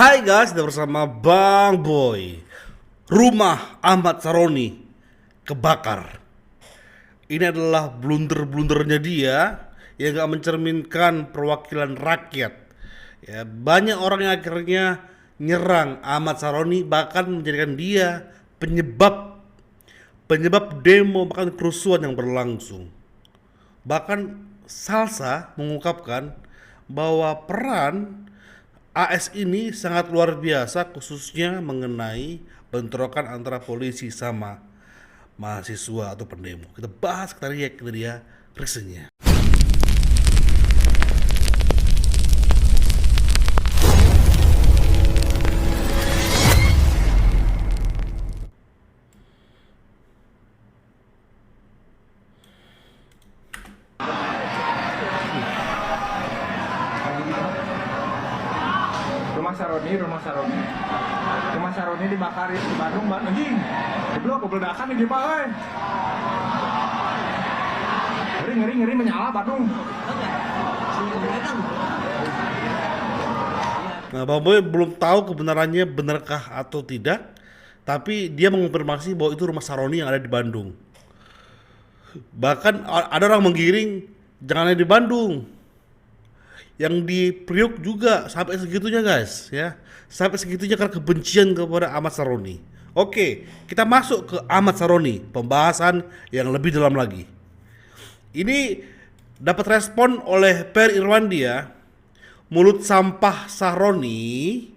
Hai guys, sudah bersama Bang Boy. Rumah Ahmad Saroni kebakar. Ini adalah blunder-blundernya dia yang gak mencerminkan perwakilan rakyat. Ya, banyak orang yang akhirnya nyerang Ahmad Saroni, bahkan menjadikan dia penyebab penyebab demo bahkan kerusuhan yang berlangsung. Bahkan Salsa mengungkapkan bahwa peran AS ini sangat luar biasa, khususnya mengenai bentrokan antara polisi sama mahasiswa atau pendemo. Kita bahas, kita lihat dia reaksinya. Rumah Saroni dibakar di Bandung, anjing. Goblok, ledakan di Jepang, euy. Ngeri menyala Bandung. Nah, Bang Boy belum tahu kebenarannya benarkah atau tidak, tapi dia mengonfirmasi bahwa itu rumah Saroni yang ada di Bandung. Bahkan ada orang menggiring, jangan hanya di Bandung, yang di Priok juga sampai segitunya guys, ya sampai segitunya karena kebencian kepada Ahmad Saroni. Oke, kita masuk ke Ahmad Saroni, pembahasan yang lebih dalam lagi. Ini dapat respon oleh Per Irwandia. Mulut sampah Saroni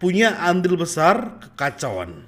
punya andil besar kekacauan.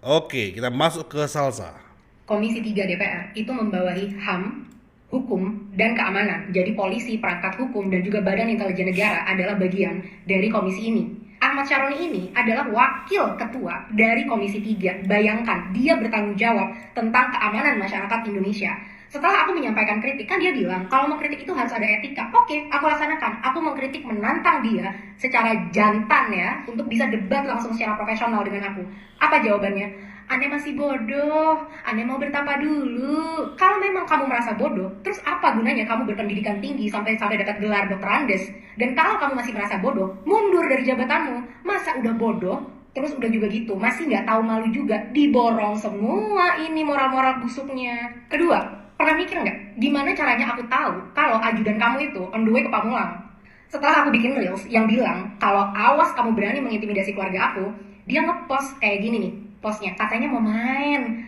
Oke, kita masuk ke Salsa. Komisi 3 DPR itu membawahi HAM, hukum, dan keamanan. Jadi polisi, perangkat hukum, dan juga Badan Intelijen Negara adalah bagian dari komisi ini. Ahmad Saroni ini adalah wakil ketua dari Komisi 3. Bayangkan, dia bertanggung jawab tentang keamanan masyarakat Indonesia. Setelah aku menyampaikan kritik, kan dia bilang, kalau mau kritik itu harus ada etika. Oke, aku laksanakan. Aku mengkritik, menantang dia secara jantan ya, untuk bisa debat langsung secara profesional dengan aku. Apa jawabannya? Anda masih bodoh, Anda mau bertapa dulu. Kalau memang kamu merasa bodoh, terus apa gunanya kamu berpendidikan tinggi sampai dapat gelar dokter Andes? Dan kalau kamu masih merasa bodoh, mundur dari jabatanmu. Masa udah bodoh, terus udah juga gitu, masih nggak tahu malu juga, diborong semua ini moral-moral busuknya. Kedua, pernah mikir nggak, gimana caranya aku tahu kalau ajudan kamu itu on the way ke Pamulang? Setelah aku bikin reels yang bilang, kalau awas kamu berani mengintimidasi keluarga aku, dia ngepost kayak gini nih. Posnya katanya mau main,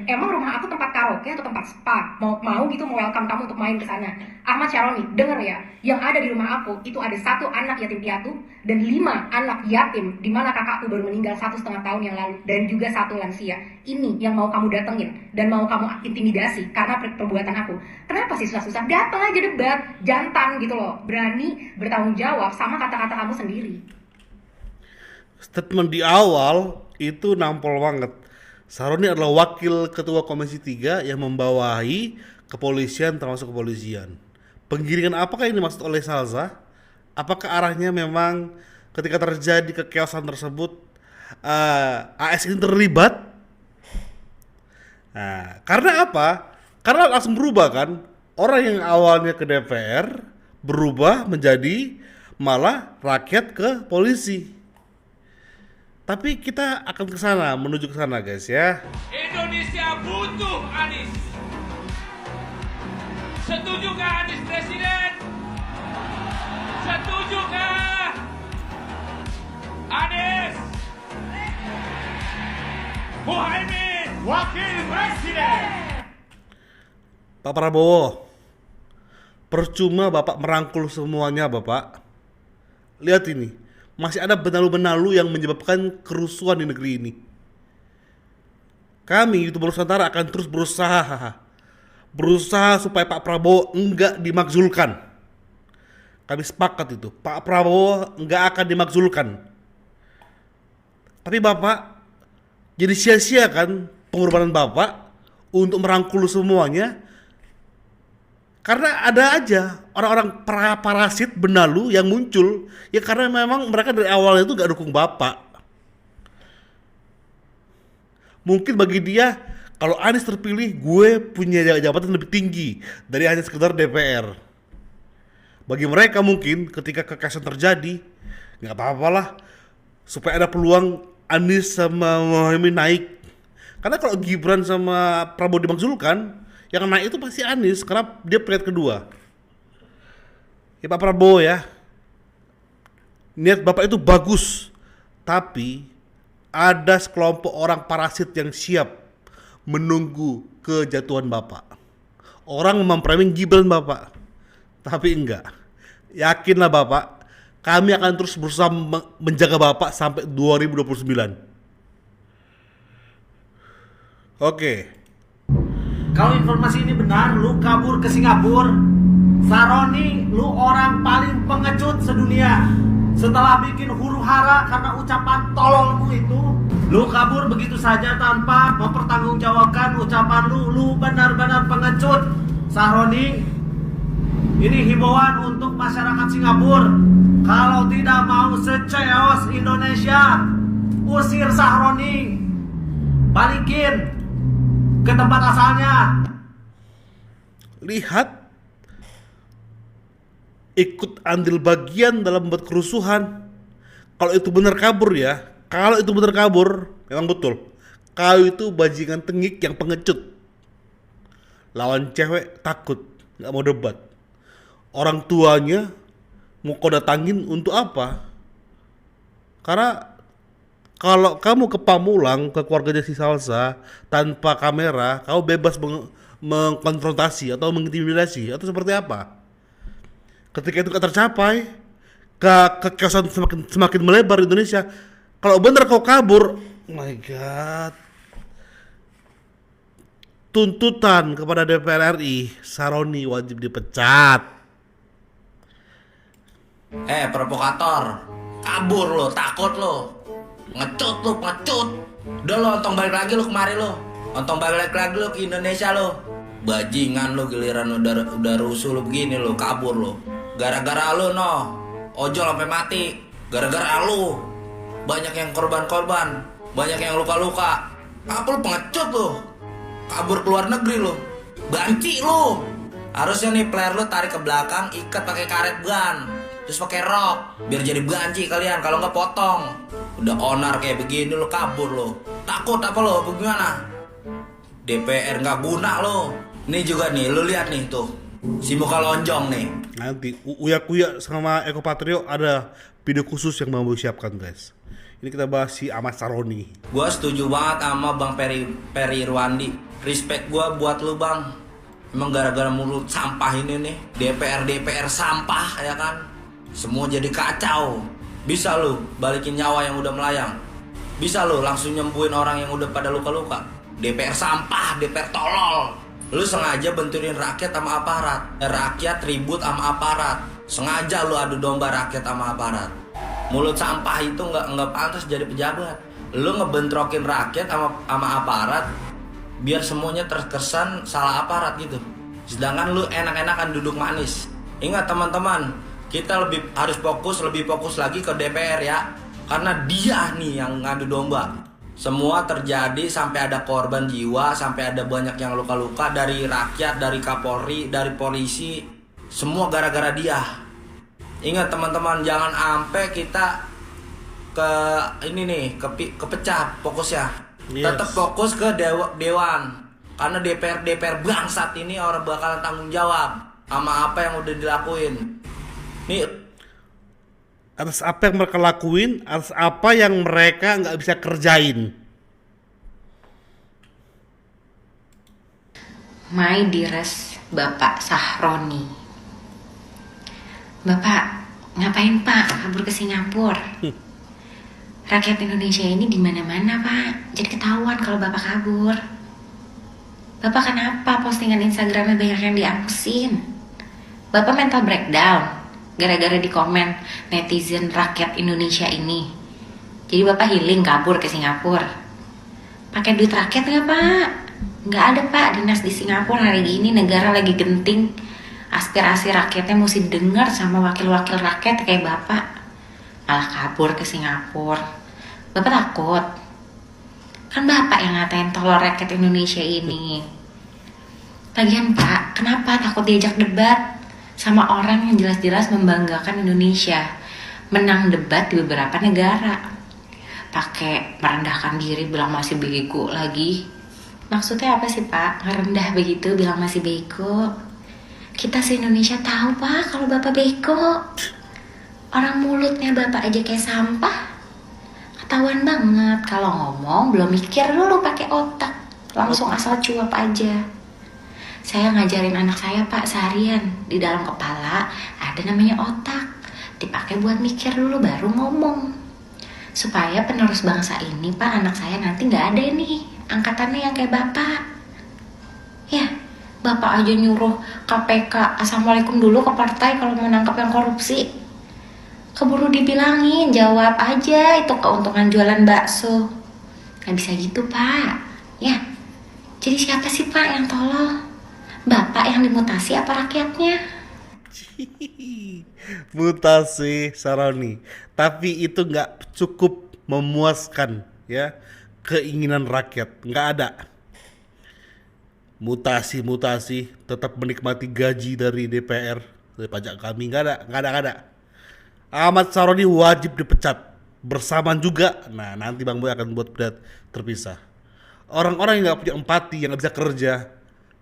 emang rumah aku tempat karaoke atau tempat spa? Mau gitu mau welcome kamu untuk main ke sana. Ahmad Saroni, denger ya, yang ada di rumah aku itu ada 1 anak yatim piatu dan 5 anak yatim, di mana kakakku baru meninggal 1,5 tahun yang lalu, dan juga 1 lansia. Ini yang mau kamu datengin dan mau kamu intimidasi karena perbuatan aku. Kenapa sih susah-susah? Datang aja debat, jantan gitu loh, berani bertanggung jawab sama kata-kata kamu sendiri. Statement di awal itu nampol banget. Saroni adalah wakil ketua Komisi 3 yang membawahi kepolisian, termasuk kepolisian. Penggiringan apakah ini maksud oleh Salsa? Apakah arahnya memang ketika terjadi kekeosan tersebut AS ini terlibat? Nah, karena apa? Karena langsung berubah kan. Orang yang awalnya ke DPR berubah menjadi malah rakyat ke polisi. Tapi kita akan ke sana, menuju ke sana guys ya. Indonesia butuh Anies. Setujukah Anies presiden? Setujukah Anies Muhaimin wakil presiden? Pak Prabowo, percuma Bapak merangkul semuanya Bapak. Lihat ini, masih ada benalu-benalu yang menyebabkan kerusuhan di negeri ini. Kami YouTuber Nusantara akan terus berusaha supaya Pak Prabowo enggak dimakzulkan. Kami sepakat itu, Pak Prabowo enggak akan dimakzulkan. Tapi Bapak jadi sia-sia kan pengorbanan Bapak untuk merangkul semuanya. Karena ada aja orang-orang parasit benalu yang muncul, ya karena memang mereka dari awalnya itu gak dukung Bapak. Mungkin bagi dia, kalau Anies terpilih, gue punya jabatan lebih tinggi dari hanya sekedar DPR. Bagi mereka mungkin ketika kekerasan terjadi, nggak apa-apalah, supaya ada peluang Anies sama Muhaimin naik. Karena kalau Gibran sama Prabowo dimakzulkan, yang naik itu pasti Anies karena dia peringkat kedua. Ya Pak Prabowo ya, niat Bapak itu bagus, tapi ada sekelompok orang parasit yang siap menunggu kejatuhan Bapak. Orang memframing Gibran Bapak, tapi enggak. Yakinlah Bapak, kami akan terus berusaha menjaga Bapak sampai 2029. Oke. Kalau informasi ini benar, lu kabur ke Singapura. Saroni, lu orang paling pengecut sedunia. Setelah bikin huru hara karena ucapan tololmu itu, lu kabur begitu saja tanpa mempertanggungjawabkan ucapan lu benar-benar pengecut. Saroni, ini himbauan untuk masyarakat Singapura. Kalau tidak mau seceos Indonesia, usir Sahroni, balikin ke tempat asalnya. Lihat, ikut andil bagian dalam membuat kerusuhan. Kalau itu benar kabur ya, kalau itu benar kabur, memang betul. Kau itu bajingan tengik yang pengecut. Lawan cewek takut, nggak mau debat. Orang tuanya mau kau datangin untuk apa? Karena kalau kamu ke Pamulang, ke keluarganya si Salsa tanpa kamera, kau bebas mengkonfrontasi atau mengintimidasi atau seperti apa? Ketika itu gak tercapai, kekeosan semakin melebar di Indonesia. Kalau benar kau kabur, oh my god. Tuntutan kepada DPR RI, Saroni wajib dipecat. Provokator, kabur lo, takut lo, ngecut. Udah lo, ontong balik lagi lo kemari lo, ontong balik lagi lo ke Indonesia lo. Bajingan lo, giliran lo udah rusuh lo begini lo, kabur lo. Gara-gara lo ojol sampai mati. Gara-gara lo banyak yang korban-korban, banyak yang luka-luka. Apa lo pengecut lo? Kabur ke luar negeri lo, banci lo. Harusnya nih player lo tarik ke belakang, ikat pakai karet ban, terus pakai rok, biar jadi banci kalian. Kalau nggak potong. Udah onar kayak begini lo, kabur lo. Takut apa lo? Bagaimana? DPR nggak guna lo. Nih juga nih, lo lihat nih tuh, si muka lonjong nih. Nanti Uya Kuya sama Eko Patrio ada video khusus yang mau siapkan guys. Ini kita bahas si Ahmad Saroni. Gua setuju banget sama Bang Peri Irwandi. Respect gua buat lu Bang. Emang gara-gara mulut sampah ini nih, DPR sampah ya kan. Semua jadi kacau. Bisa lu balikin nyawa yang udah melayang. Bisa lu langsung nyembuhin orang yang udah pada luka-luka. DPR sampah, DPR tolol. Lu sengaja benturin rakyat sama aparat. Rakyat ribut sama aparat. Sengaja lu adu domba rakyat sama aparat. Mulut sampah itu nggak pantas jadi pejabat. Lu ngebentrokin rakyat sama aparat biar semuanya terkesan salah aparat gitu. Sedangkan lu enak-enakan duduk manis. Ingat teman-teman, kita harus lebih fokus lagi ke DPR ya. Karena dia nih yang ngadu domba. Semua terjadi sampai ada korban jiwa, sampai ada banyak yang luka-luka dari rakyat, dari Kapolri, dari polisi. Semua gara-gara dia. Ingat teman-teman, jangan sampai kita kepecah fokusnya. Yes. Tetap fokus ke dewan. Karena DPR bangsat ini orang bakalan tanggung jawab sama apa yang udah dilakuin. Nih, atas apa yang mereka lakuin, atas apa yang mereka nggak bisa kerjain. My dearest Bapak Sahroni. Bapak, ngapain Pak kabur ke Singapura? Rakyat Indonesia ini di mana-mana Pak. Jadi ketahuan kalau Bapak kabur. Bapak kenapa postingan Instagramnya banyak yang dihapusin? Bapak mental breakdown gara-gara di komen netizen rakyat Indonesia ini. Jadi Bapak healing kabur ke Singapura. Pakai duit rakyat nggak Pak? Nggak ada Pak, dinas di Singapura hari ini negara lagi genting. Aspirasi rakyatnya mesti dengar sama wakil-wakil rakyat kayak Bapak. Malah kabur ke Singapura. Bapak takut? Kan Bapak yang ngatain tolol rakyat Indonesia ini. Lagian Pak, kenapa takut diajak debat? sama orang yang jelas-jelas membanggakan Indonesia, menang debat di beberapa negara. Pakai merendahkan diri bilang masih bego lagi. Maksudnya apa sih Pak? Ngerendah begitu bilang masih bego. Kita se-Indonesia tahu Pak kalau Bapak bego. Orang mulutnya Bapak aja kayak sampah. Ketahuan banget kalau ngomong belum mikir dulu pakai otak. Langsung asal cuap aja. Saya ngajarin anak saya Pak seharian. Di dalam kepala ada namanya otak. Dipakai buat mikir dulu baru ngomong. Supaya penerus bangsa ini Pak, anak saya nanti gak ada nih angkatannya yang kayak Bapak. Ya, Bapak aja nyuruh KPK Assalamualaikum dulu ke partai kalau mau nangkep yang korupsi. Keburu dibilangin, jawab aja itu keuntungan jualan bakso. Gak bisa gitu Pak. Ya, jadi siapa sih Pak yang tolol? Bapak yang dimutasi apa rakyatnya? Mutasi Saroni, tapi itu nggak cukup memuaskan ya keinginan rakyat, nggak ada. Mutasi tetap menikmati gaji dari DPR, dari pajak kami, nggak ada. Ahmad Saroni wajib dipecat bersamaan juga. Nah, nanti Bang Boy akan buat berat terpisah. Orang-orang yang nggak punya empati, yang nggak bisa kerja,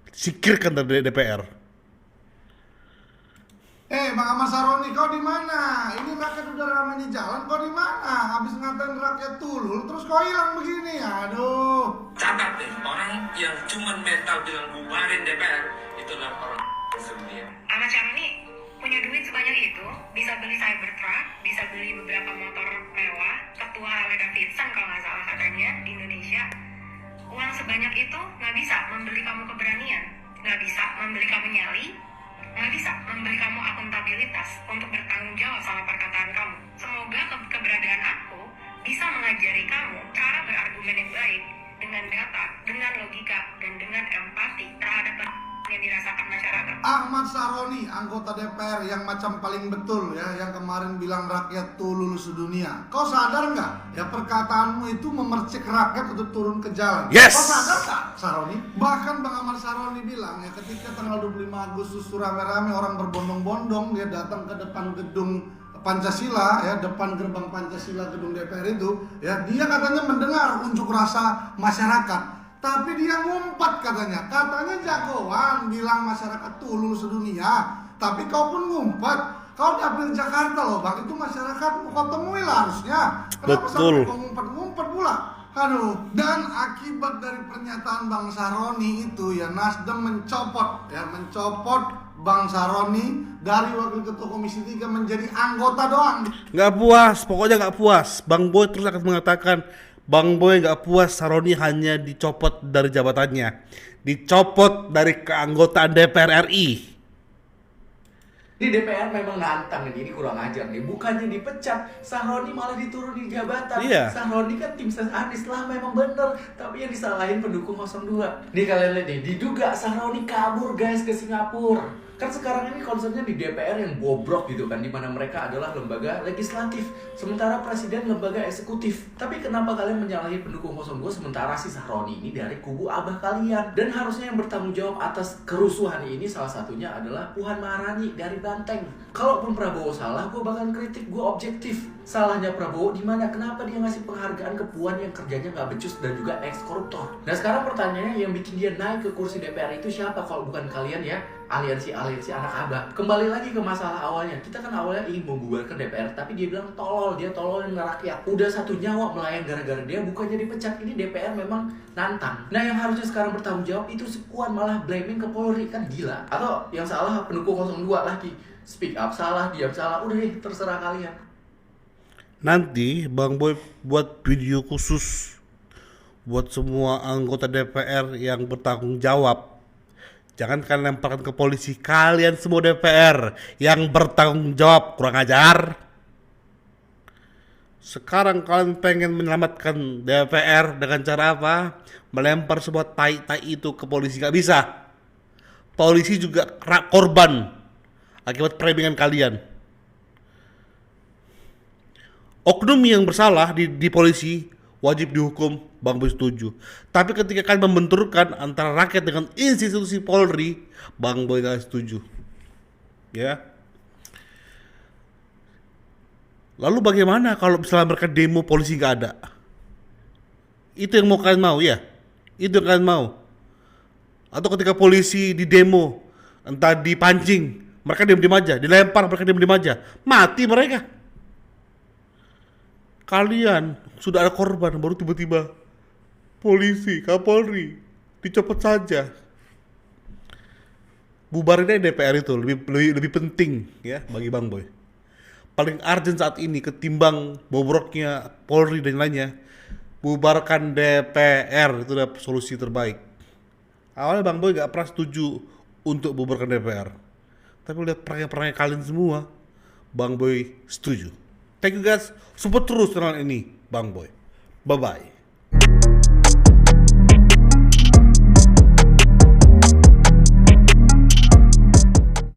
singkirkan dari DPR. Bang Ahmad Saroni, kau di mana? Ini rakyat udah ramai di jalan, kau di mana? Habis ngatain rakyat tulul, terus kau hilang begini. Aduh. Catat deh, orang yang cuma mental bilang bubarin DPR itulah orang sedunia. Ahmad Syaroni punya duit sebanyak itu, bisa beli Cybertruck, bisa beli beberapa motor mewah, ketua Harley Davidson kalau nggak salah katanya di Indonesia. Uang sebanyak itu nggak bisa membeli kamu keberanian, nggak bisa membeli kamu nyali, nggak bisa memberi kamu akuntabilitas untuk bertanggung jawab sama perkataan kamu. Semoga keberadaan aku bisa mengajari kamu cara berargumen yang baik dengan data, dengan logika, dan dengan empati terhadap yang dirasakan masyarakat. Ahmad Saroni, anggota DPR yang macam paling betul ya, yang kemarin bilang rakyat tulul sedunia. Kau sadar nggak? Ya perkataanmu itu memercik rakyat untuk turun ke jalan. Yes. Kau sadar nggak, Saroni? Bahkan Bang Ahmad Saroni bilang ya, ketika tanggal 25 Agustus rame-rame orang berbondong-bondong dia datang ke depan gedung Pancasila ya, depan gerbang Pancasila gedung DPR itu ya, dia katanya mendengar unjuk rasa masyarakat. Tapi dia ngumpat katanya jagoan bilang masyarakat tulul sedunia. Tapi kau pun ngumpat, kau dapil Jakarta loh Bang, itu masyarakat kau temui lah harusnya. Kenapa sampai kau ngumpet-ngumpet pula? Aduh, dan akibat dari pernyataan Bang Saroni itu ya, Nasdem mencopot Bang Saroni dari Wakil Ketua Komisi 3 menjadi anggota doang. Nggak puas, pokoknya nggak puas. Bang Boy terus akan mengatakan Bang Boy nggak puas Saroni hanya dicopot dari jabatannya, dicopot dari keanggotaan DPR RI. Di DPR memang nantang ini kurang ajar nih. Bukannya dipecat, Saroni malah diturunin jabatan. Iya. Saroni kan tim ses Anies lah, memang bener. Tapi yang disalahin pendukung 02. Nih kalian lihat nih, diduga Saroni kabur guys ke Singapura. Kan sekarang ini concernnya di DPR yang bobrok gitu kan, dimana mereka adalah lembaga legislatif, sementara presiden lembaga eksekutif. Tapi kenapa kalian menyalahi pendukung 02 sementara si Saroni ini dari kubu abah kalian? Dan harusnya yang bertanggung jawab atas kerusuhan ini salah satunya adalah Puan Maharani dari Banteng. Kalaupun Prabowo salah, gue bakal kritik, gue objektif. Salahnya Prabowo di mana? Kenapa dia ngasih penghargaan ke Puan yang kerjanya nggak becus dan juga ex-koruptor? Nah sekarang pertanyaannya, yang bikin dia naik ke kursi DPR itu siapa kalau bukan kalian ya? Aliansi anak abah. Kembali lagi ke masalah awalnya. Kita kan awalnya ingin membubarkan DPR, tapi dia bilang tolol, dia tololin rakyat. Udah satu nyawa melayang gara-gara dia, bukannya dipecat. Ini DPR memang nantang. Nah yang harusnya sekarang bertanggung jawab itu si Puan, malah blaming ke Polri, kan gila. Atau yang salah pendukung 02 lagi. Speak up, salah, diam salah, udah deh terserah kalian. Nanti Bang Boy buat video khusus buat semua anggota DPR yang bertanggung jawab. Jangan kalian lemparkan ke polisi, kalian semua DPR yang bertanggung jawab, kurang ajar. Sekarang kalian pengen menyelamatkan DPR dengan cara apa? Melempar semua tai-tai itu ke polisi, gak bisa. Polisi juga korban akibat framing kalian. Oknum yang bersalah di polisi wajib dihukum, Bang Boy setuju. Tapi ketika kalian membenturkan antara rakyat dengan institusi Polri, Bang Boy gak setuju. ya. Lalu bagaimana kalau misalnya mereka demo polisi nggak ada? Itu yang kalian mau ya? Itu yang kalian mau? Atau ketika polisi di demo, entah dipancing, mereka diam-diam aja, dilempar, mereka diam-diam aja, mati mereka. Kalian sudah ada korban, baru tiba-tiba polisi, Kapolri dicopot saja. Bubarin aja DPR itu lebih penting ya bagi Bang Boy. Paling urgent saat ini ketimbang bobroknya Polri dan lainnya. Bubarkan DPR, itu udah solusi terbaik. Awalnya Bang Boy gak pernah setuju untuk bubarkan DPR, tapi lihat perangnya kalian semua, Bang Boy setuju. Thank you guys, support terus channel ini Bang Boy. Bye bye.